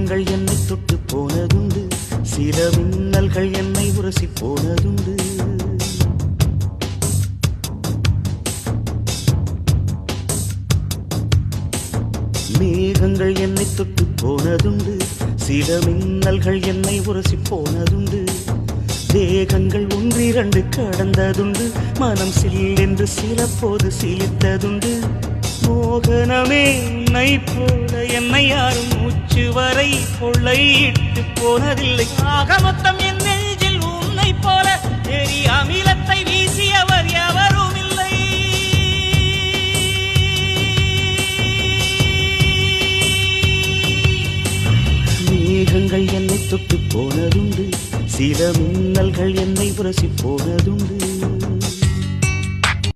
மேகங்கள் என்னை தொட்டு போனதுண்டு, சில மின்னல்கள் என்னை உரசி போனதுண்டு. மேகங்கள் என்னை தொட்டு போனதுண்டு, சில மின்னல்கள் என்னை உரசி போனதுண்டு. தேகங்கள் ஒன்றிரண்டு கடந்ததுண்டு, மனம் சில்லென்று சில போது சிலித்ததுண்டு. மோகனமே உன்னை போல என்னை யாரும் மூச்சு வரை கொள்ளையிட்டு போனதில்லை. ஆக மொத்தம் என் நெஞ்சில் உன்னை போல எரி அமிலத்தை வீசியவர் எவரும் இல்லை. மேகங்கள் என்னை தொட்டு போனதுண்டு, சில மின்னல்கள் என்னை உரசி போனதுண்டு.